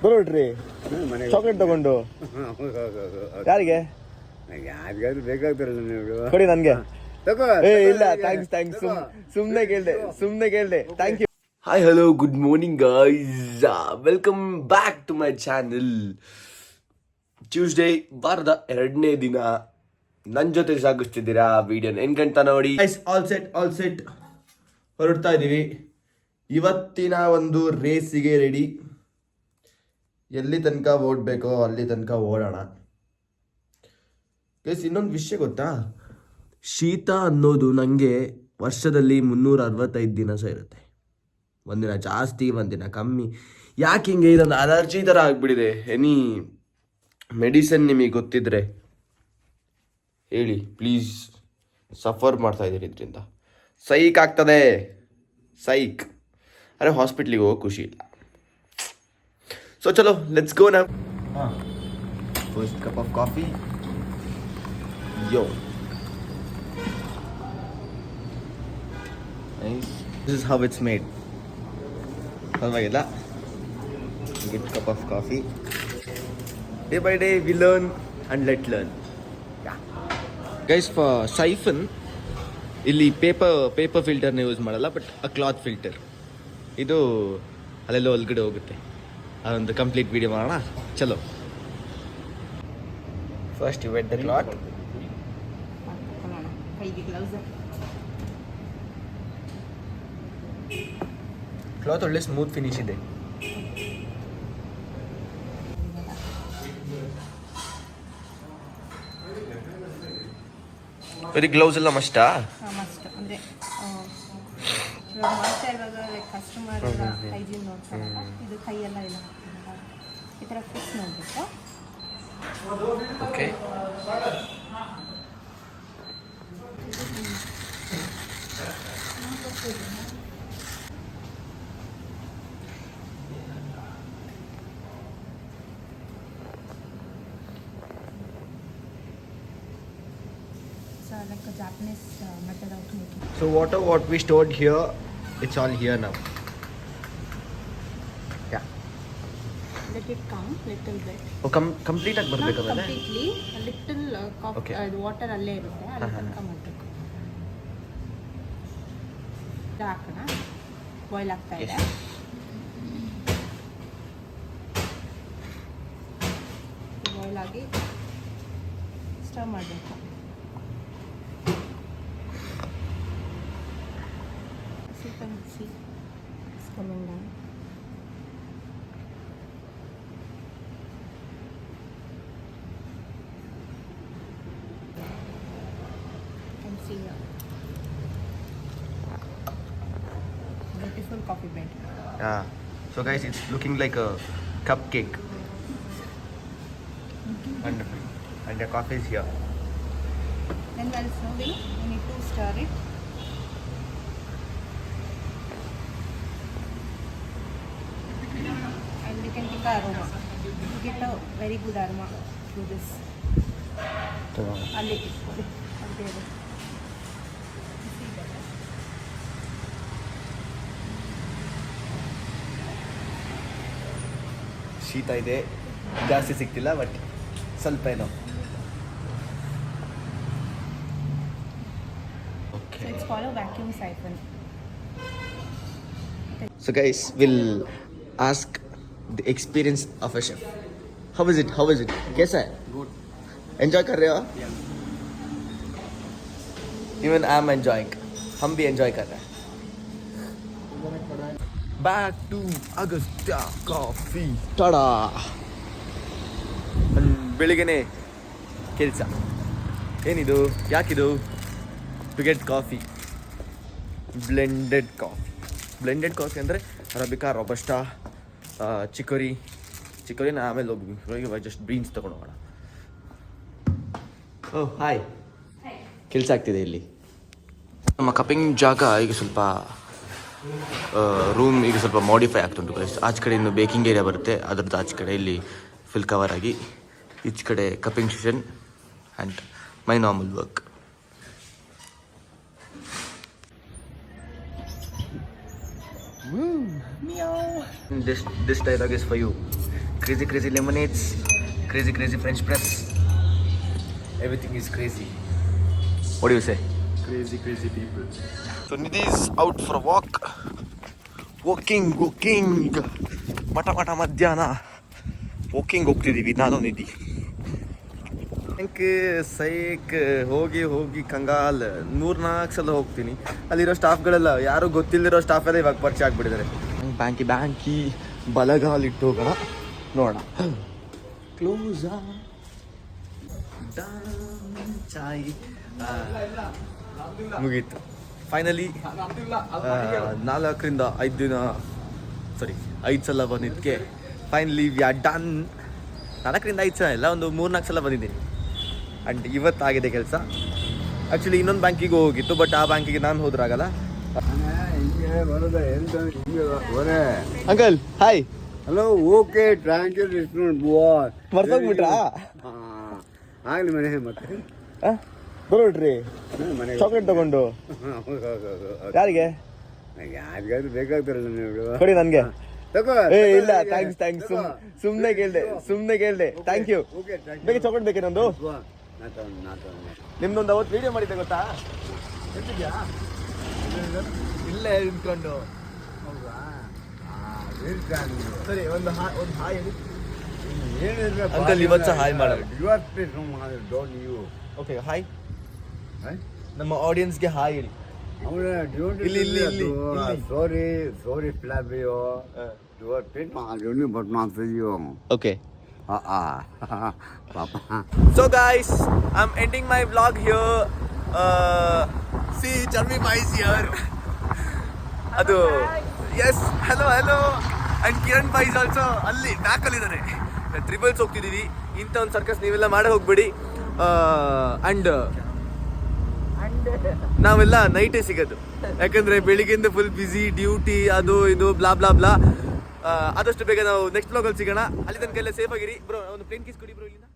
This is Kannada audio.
ಬರೋಡ್ರಿ ಚಾಕ್ಲೇಟ್ ತಗೊಂಡು ಯಾರಿಗೆ ಯಾರಿಗಾದ್ರೂ ಬೇಕಾಗ್ತಾರಲ್ಲ ನೀವು ಕೊಡಿ ನನ್ಗೆ. ತಗೋ. ಏ ಇಲ್ಲ ಥ್ಯಾಂಕ್ಸ್ ಸುಮ್ನೆ ಕೇಳ್ದೆ thank you. Hi hello good morning guys, welcome back to my channel. Tuesday ವಾರದ 2ನೇ ದಿನ ನನ್ನ ಜೊತೆ ಸಾಗಿಸ್ತಿದ್ದೀರಾ ವಿಡಿಯೋನ ಎನ್ಕಂತ ನೋಡಿ. ಆಲ್ ಸೆಟ್ ಹೊರಡ್ತಾ ಇದ್ದೀವಿ. ಇವತ್ತಿನ ಒಂದು ರೇಸಿಗೆ ರೆಡಿ. ಎಲ್ಲಿ ತನಕ ಓಡಬೇಕೋ ಅಲ್ಲಿ ತನಕ ಓಡೋಣ. ಗೈಸ್, ಇನ್ನೊಂದು ವಿಷಯ ಗೊತ್ತಾ, ಶೀತ ಅನ್ನೋದು ನನಗೆ ವರ್ಷದಲ್ಲಿ 365 ದಿನ ಸಹ ಇರುತ್ತೆ. ಒಂದಿನ ಜಾಸ್ತಿ ಒಂದಿನ ಕಮ್ಮಿ. ಯಾಕೆ ಹಿಂಗೆ ಇದೊಂದು ಅಲರ್ಜಿ ಥರ ಆಗಿಬಿಟ್ಟಿದೆ. ಎನಿ ಮೆಡಿಸನ್ ನಿಮಗೆ ಗೊತ್ತಿದ್ರೆ ಹೇಳಿ ಪ್ಲೀಸ್. ಸಫರ್ ಮಾಡ್ತಾ ಇದ್ದೀರಿ ಇದರಿಂದ. ಸೈಕ್ ಆಗ್ತದೆ, ಸೈಕ್. ಅರೆ ಹಾಸ್ಪಿಟ್ಲಿಗೆ ಹೋಗೋ ಖುಷಿ ಇಲ್ಲ. ಸೊ ಚಲೋ let's go now. First cup of coffee. Yo, nice. This is how it's made. ಪರವಾಗಿಲ್ಲ. Get cup of coffee. Day by day we learn and let learn. Yeah. Guys, for siphon ಇಲ್ಲಿ ಪೇಪರ್ ಫಿಲ್ಟರ್ನ ಯೂಸ್ ಮಾಡಲ್ಲ, ಬಟ್ ಅ ಕ್ಲಾತ್ ಫಿಲ್ಟರ್. ಇದು ಅಲ್ಲೆಲ್ಲೋ ಒಳಗಡೆ ಹೋಗುತ್ತೆ. ಅದೊಂದು ಕಂಪ್ಲೀಟ್ ವಿಡಿಯೋ ಮಾಡೋಣ. ಚಲೋ, first you wet the cloth. Cloth ಒಳ್ಳೆ ಸ್ಮೂತ್ ಫಿನಿಶ್ ಇದೆ. ಬರೀ ಗ್ಲೌಸ್ ಎಲ್ಲ ಮಸ್ಟಾ? ಮಸ್ಟ್ ಅಂದರೆ ಮಾಡ್ತಾ ಇರುವಾಗ ಲೈಕ್ ಕಸ್ಟಮರ್ ಎಲ್ಲ ಹೈಜೀನ್ ನೋಡ್ತಾರಲ್ಲ, ಇದು ಕೈಯೆಲ್ಲ ಇಲ್ಲ ಈ ಥರ ಫಿಕ್ಸ್ ನೋಡಬೇಕು. Okay. Like a Japanese method of making. So what we stored here, it's all here now. Yeah. Let it come little bit. Oh, complete ಆಗಿ ಬರಬೇಕು Not ಅದನ್ನ. completely, a little Okay. water ಅಲ್ಲೇ ಇರುತ್ತೆ, ಅಲ್ಲಿ ತನಕ ಮಾಡಬೇಕು. ಇದು ಹಾಕೋಣ. ಬಾಯ್ಲ್ ಆಗ್ತಾ ಇದೆ. ಬಾಯ್ಲ್ ಆಗಿ ಸ್ಟವ್ ಮಾಡಬೇಕು. See, it's coming down. You can see here. Beautiful coffee bed. Yeah. So guys, it's looking like a cupcake. Wonderful. And the coffee is here. Then while serving, you need to stir it. And you can take aroma. You get a very good aroma through this. ಅಲ್ಲಿ ಶೀತ ಇದೆ, ಜಾಸ್ತಿ ಸಿಗ್ತಿಲ್ಲ, ಬಟ್ ಸ್ವಲ್ಪ ಏನೋ. So it's called a vacuum siphon. So guys, we'll ask the experience of a chef. How is it? कैसा है? Good. Enjoy कर रहे हो? Yeah. Even I'm enjoying. हम भी enjoy कर रहे हैं. Back to Agastya Coffee. tada. ಬೆಳಿಗ್ಗೆನೆ ಕೆಲಸ ಏನಿದು, ಯಾಕಿದು? To get coffee, blended coffee ಅಂದರೆ ಅರಬಿಕಾ, ರೋಬಸ್ಟಾ, ಚಿಕೋರಿನ ಆಮೇಲೆ ಹೋಗಿ ಜಸ್ಟ್ ಬೀನ್ಸ್ ತೊಗೊಂಡೋಗೋಣ. Oh hi. ಕೆಲಸ ಆಗ್ತಿದೆ ಇಲ್ಲಿ. ನಮ್ಮ ಕಪಿಂಗ್ ಜಾಗ ಈಗ ಸ್ವಲ್ಪ ರೂಮ್ ಈಗ ಸ್ವಲ್ಪ ಮಾಡಿಫೈ ಆಗ್ತುಂಟು ಗೈಸ್. ಆಚೆ ಕಡೆ ಇನ್ನು ಬೇಕಿಂಗ್ ಏರಿಯಾ ಬರುತ್ತೆ, ಅದ್ರದ್ದು ಆಚೆ ಕಡೆ ಇಲ್ಲಿ ಫುಲ್ ಕವರ್ ಆಗಿ, ಈಚೆ ಕಡೆ cupping session and my normal work. Woo! This dialogue is for you. Crazy, crazy lemonades, crazy, crazy French press. Everything is crazy. What do you say? Crazy, crazy people. So Nidhi is out for a walk. Walking. ಮಠ ಮಧ್ಯಾಹ್ನ ವಾಕಿಂಗ್ ಹೋಗ್ತಿದ್ದೀವಿ ನಾನು ನಿಧಿ. ಸೈಕ್ ಹೋಗಿ ಕಂಗಾಲ್ 3-4 ಸಲ ಹೋಗ್ತೀನಿ. ಅಲ್ಲಿರೋ ಸ್ಟಾಫ್ಗಳೆಲ್ಲ ಯಾರು ಗೊತ್ತಿಲ್ಲದಿರೋ ಸ್ಟಾಫ್ ಎಲ್ಲ ಇವಾಗ ಪರಿಚಯ ಆಗ್ಬಿಟ್ಟಿದ್ದಾರೆ. ಬ್ಯಾಂಕಿ ಬಲಗಾಲಿಟ್ಟು ಹೋಗೋಣ ನೋಡೋಣ. ಕ್ಲೋಸ್ ಚಾಯ್ ಮುಗೀತು ಫೈನಲಿ. 4 ಸಲ ಬಂದಿದ್ದಕ್ಕೆ ಫೈನಲಿ ವಿ ಆರ್ ಡನ್. 4 ಸಲ ಇಲ್ಲ, ಒಂದು 3-4 ಸಲ ಬಂದಿದ್ದೀನಿ. ಆ್ಯಂಡ್ ಇವತ್ತಾಗಿದೆ ಕೆಲಸ. ಆ್ಯಕ್ಚುಲಿ ಇನ್ನೊಂದು ಬ್ಯಾಂಕಿಗೆ ಹೋಗಿತ್ತು, ಬಟ್ ಆ ಬ್ಯಾಂಕಿಗೆ ನಾನು ಹೋದ್ರಾಗಲ್ಲ. ಹಿಂಗೆ ಬರೋದ ಎಂತ ಹಿಂಗೆ ಬರೇ. Uncle hi. Hello, okay, thank you bye. ಮರ್ತೋಗ್ಬಿಟ್ರಾ? ಆಗಲಿ ಮನೆ ಮತ್ತೆ ಬರೋಡ್ರಿ ಮನೆಗೆ ಚಾಕ್ಲೇಟ್ ತಗೊಂಡು. ಯಾರಿಗೆ? ಯಾರಿಗಾದ್ರೂ ಬೇಕಾಗ್ತಾರಲ್ಲ ನೀವು. ಕೊಡಿ ನನಗೆ. ತಗೋ. ಇಲ್ಲ ಥ್ಯಾಂಕ್ಸ್. ಸುಮ್ಮನೆ ಕೇಳ್ದೆ. Thank you. ಬೇಗ ಚಾಕ್ಲೇಟ್ ಬೇಕೆ ನಂದು. ನಿಮ್ದೊಂದು ಅವತ್ತು ವಿಡಿಯೋ ಮಾಡಿದ್ದೆ ಗೊತ್ತಾ? ಇಲ್ಲೇ ನಿಂತ್ಕೊಂಡು. ಸರಿ, ಒಂದು ಹಾಯ್ ಹೇಳಿ ಅಂಕಲ್. ಇವತ್ತು ಹಾಯ್ ಮಾಡೋಣ. Okay, hi. ನಮ್ಮ ಆಡಿಯನ್ಸ್ಗೆ ಹಾಯ್ ಹೇಳಿ. ಇಲ್ಲಿ. Sorry, Flavio. You are fit, but not for you. Okay. Papa. So guys, I'm ending my vlog here. See, Charmi Bhai is here. Adu. Yes, hello. And Kiran Bhai is also ಅಲ್ಲಿ ಬ್ಯಾಕ್ ಅಲ್ಲಿ ಇದ್ದಾರೆ. ಟ್ರಿಬಲ್ಸ್ ಹೋಗ್ತಿದೀವಿ. ಇಂಥ ಒಂದು ಸರ್ಕಸ್ ನೀವೆಲ್ಲ ಮಾಡಕ್ಕೆ ಹೋಗ್ಬೇಡಿ. ಅಂಡ್ ನಾವೆಲ್ಲ ನೈಟೇ ಸಿಗೋದು, ಯಾಕಂದ್ರೆ ಬೆಳಿಗ್ಗೆಯಿಂದ ಫುಲ್ ಬಿಸಿ ಡ್ಯೂಟಿ, ಅದು ಇದು ಬ್ಲಾ. ಆದಷ್ಟು ಬೇಗ ನಾವು ನೆಕ್ಸ್ಟ್ ಬ್ಲಾಗಲ್ಲಿ ಸಿಗೋಣ. ಅಲ್ಲಿ ತನಕ ಎಲ್ಲ ಸೇಫ್ ಆಗಿರಿ ಬ್ರೋ. ಒಂದು ಪ್ಲೇನ್ ಕಿಸ್ ಕೊಡಿ ಬ್ರೋ ಇಲ್ಲಿಂದ.